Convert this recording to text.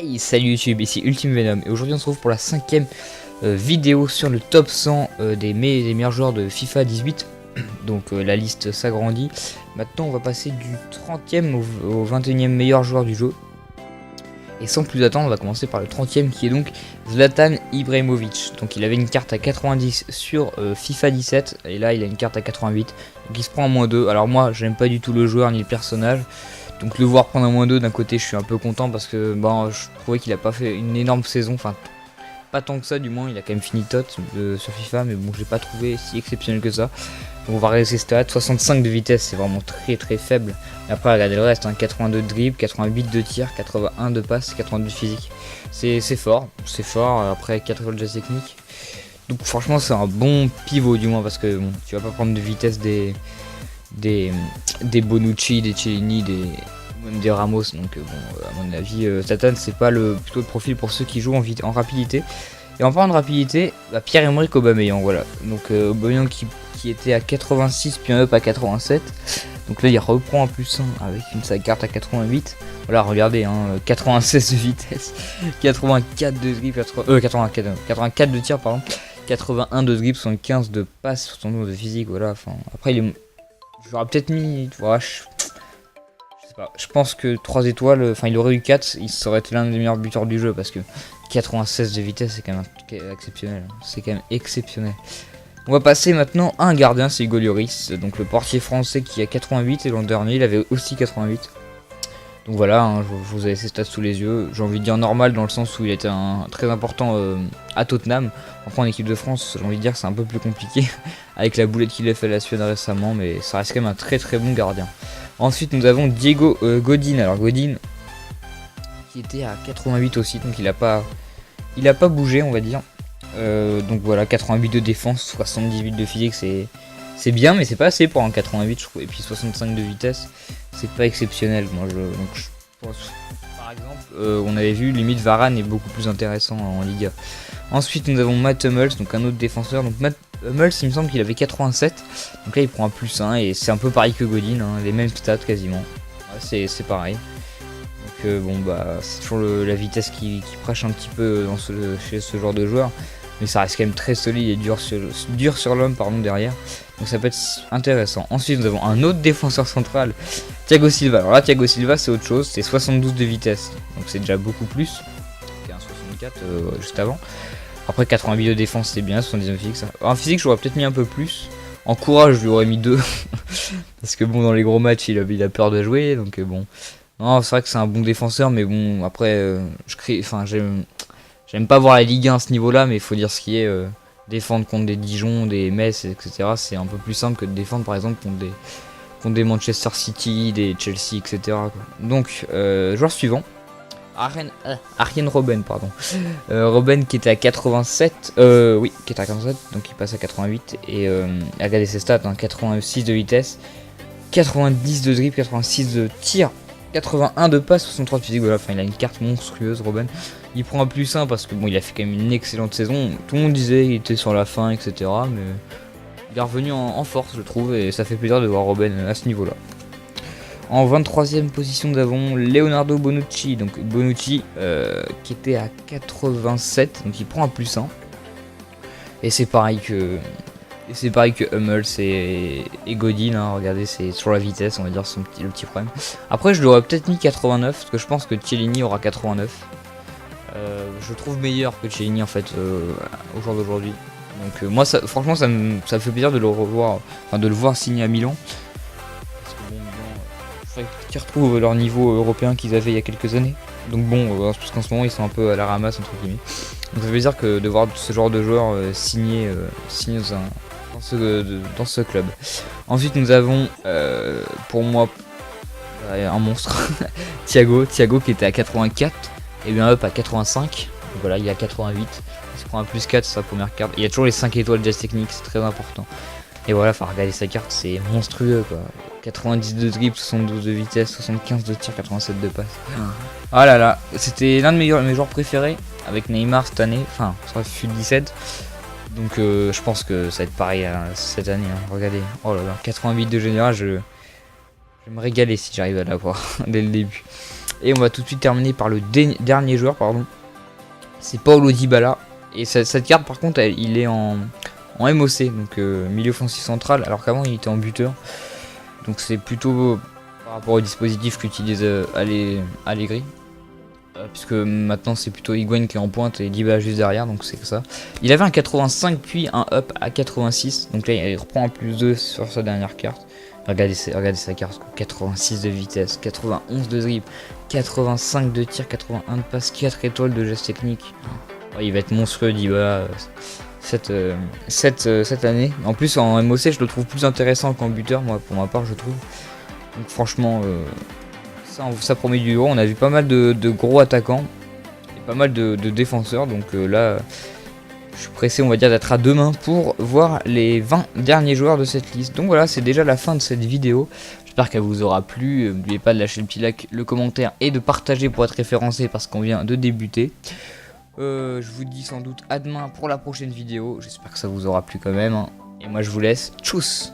Hey, salut YouTube, ici Ultime Venom et aujourd'hui on se retrouve pour la 5ème vidéo sur le top 100 des meilleurs joueurs de FIFA 18. Donc la liste s'agrandit. Maintenant on va passer du 30e au 21e meilleur joueur du jeu. Et sans plus attendre, on va commencer par le 30e qui est donc Zlatan Ibrahimovic. Donc il avait une carte à 90 sur FIFA 17 et là il a une carte à 88. Donc il se prend en -2. Alors moi j'aime pas du tout le joueur ni le personnage. Donc le voir prendre un -2 d'un côté je suis un peu content parce que bon, je trouvais qu'il a pas fait une énorme saison, enfin pas tant que ça du moins, il a quand même fini top sur FIFA mais bon je l'ai pas trouvé si exceptionnel que ça. Donc on va regarder ses stats, 65 de vitesse c'est vraiment très faible. Et après regardez le reste, hein, 82 de dribble, 88 de tir, 81 de passe, 82 de physique. C'est fort, après 4 étoiles de technique. Donc franchement c'est un bon pivot du moins parce que bon, tu vas pas prendre de vitesse des Bonucci, des Chiellini, même des Ramos, donc bon, à mon avis Zlatan c'est pas plutôt le profil pour ceux qui jouent en rapidité. Et en parlant de rapidité, bah, Pierre-Emerick Aubameyang, voilà, donc Aubameyang qui était à 86 puis un up à 87, donc là il reprend un +1 avec sa carte à 88. Voilà, regardez, hein, 96 de vitesse, 84 de dribble, 84 de tir, pardon, 81 de dribble, 75 de passe, 72 de physique, voilà. Enfin, après j'aurais peut-être mis, voilà, je sais pas, je pense que 3 étoiles, enfin il aurait eu 4, il serait l'un des meilleurs buteurs du jeu parce que 96 de vitesse c'est quand même exceptionnel, c'est quand même exceptionnel. On va passer maintenant à un gardien, c'est Hugo Lloris, donc le portier français qui a 88 et l'an dernier il avait aussi 88. Donc voilà, hein, vous avez ses stats sous les yeux. J'ai envie de dire normal dans le sens où il était très important à Tottenham. Enfin en équipe de France, j'ai envie de dire que c'est un peu plus compliqué avec la boulette qu'il a fait à la Suède récemment, mais ça reste quand même un très bon gardien. Ensuite nous avons Diego Godin. Alors Godin qui était à 88 aussi, donc il a pas bougé on va dire. Donc voilà, 88 de défense, 78 de physique, c'est bien mais c'est pas assez pour un 88 je trouve. Et puis 65 de vitesse, c'est pas exceptionnel. Donc je pense, par exemple, on avait vu limite Varane est beaucoup plus intéressant en Liga. Ensuite nous avons Matt Hummels, donc un autre défenseur. Donc Matt Hummels il me semble qu'il avait 87, donc là il prend un +1 et c'est un peu pareil que Godin, hein, les mêmes stats quasiment. Ouais, c'est pareil. Donc bon bah c'est toujours la vitesse qui prêche un petit peu chez ce genre de joueur. Mais ça reste quand même très solide et dur sur l'homme derrière. Donc ça peut être intéressant. Ensuite nous avons un autre défenseur central, Thiago Silva. Alors là Thiago Silva c'est autre chose, c'est 72 de vitesse. Donc c'est déjà beaucoup plus qu'un 64 juste avant. Après 88 de défense c'est bien, 79 physique ça. En physique j'aurais peut-être mis un peu plus. En courage je lui aurais mis 2. Parce que bon dans les gros matchs il a peur de jouer. Donc bon. Non c'est vrai que c'est un bon défenseur mais bon après j'aime pas voir la Ligue 1 à ce niveau-là, mais il faut dire ce qui est. Défendre contre des Dijon, des Metz, etc. C'est un peu plus simple que de défendre par exemple contre des Manchester City, des Chelsea, etc. quoi. Donc, joueur suivant. Arjen Robben, pardon. Robben qui était à 87. Oui, qui était à 87, donc il passe à 88. Et regardez ses stats, hein, 86 de vitesse, 90 de dribble, 86 de tir, 81 de passe, 63 de physique, voilà, enfin il a une carte monstrueuse Robben. Il prend un +1 parce que bon il a fait quand même une excellente saison. Tout le monde disait qu'il était sur la fin, etc. Mais il est revenu en force je trouve et ça fait plaisir de voir Robben à ce niveau là. En 23ème position nous avons Leonardo Bonucci. Donc Bonucci qui était à 87, donc il prend un +1. Et c'est pareil que Hummels et Godin, hein, regardez c'est sur la vitesse on va dire le petit problème. Après je l'aurais peut-être mis 89 parce que je pense que Chiellini aura 89. Je trouve meilleur que Chiellini en fait au jour d'aujourd'hui. Donc moi franchement ça me fait plaisir de le revoir, enfin de le voir signer à Milan. Parce que bon Milan, il faudrait qu'ils retrouvent leur niveau européen qu'ils avaient il y a quelques années. Donc bon, parce qu'en ce moment ils sont un peu à la ramasse entre guillemets. Donc ça fait plaisir que de voir ce genre de joueur signer dans ce club. Ensuite nous avons pour moi un monstre, Thiago qui était à 84 et bien up à 85. Donc voilà, il est à 88, il se prend un +4 sur sa première carte. Il y a toujours les 5 étoiles de technique, c'est très important. Et voilà, enfin regardez sa carte, c'est monstrueux quoi. 90 de dribble, 72 de vitesse, 75 de tir, 87 de passe. Ah là là, c'était l'un de mes joueurs préférés avec Neymar cette année, enfin ça fut 17. Donc je pense que ça va être pareil cette année, hein. Regardez, oh là là, 88 de général, je vais me régaler si j'arrive à l'avoir dès le début. Et on va tout de suite terminer par le dernier joueur, pardon. C'est Paulo Dybala. Et cette carte par contre il est en MOC, donc milieu offensif central, alors qu'avant il était en buteur. Donc c'est plutôt par rapport au dispositif qu'utilise Allegri. Puisque maintenant c'est plutôt Higuain qui est en pointe et Dybala juste derrière, donc c'est ça. Il avait un 85 puis un up à 86, donc là il reprend un plus 2 sur sa dernière carte. Regardez sa carte, 86 de vitesse, 91 de dribble, 85 de tir, 81 de passe, 4 étoiles de geste technique. Oh, il va être monstrueux Dybala cette année. En plus en MOC je le trouve plus intéressant qu'en buteur, moi pour ma part je trouve. Donc franchement ça promet du gros. On a vu pas mal de gros attaquants et pas mal de défenseurs, donc là je suis pressé on va dire d'être à deux mains pour voir les 20 derniers joueurs de cette liste. Donc voilà, c'est déjà la fin de cette vidéo. J'espère qu'elle vous aura plu. N'oubliez pas de lâcher le petit like, le commentaire et de partager pour être référencé parce qu'on vient de débuter. Je vous dis sans doute à demain pour la prochaine vidéo. J'espère que ça vous aura plu quand même. Et moi je vous laisse. Tchuss!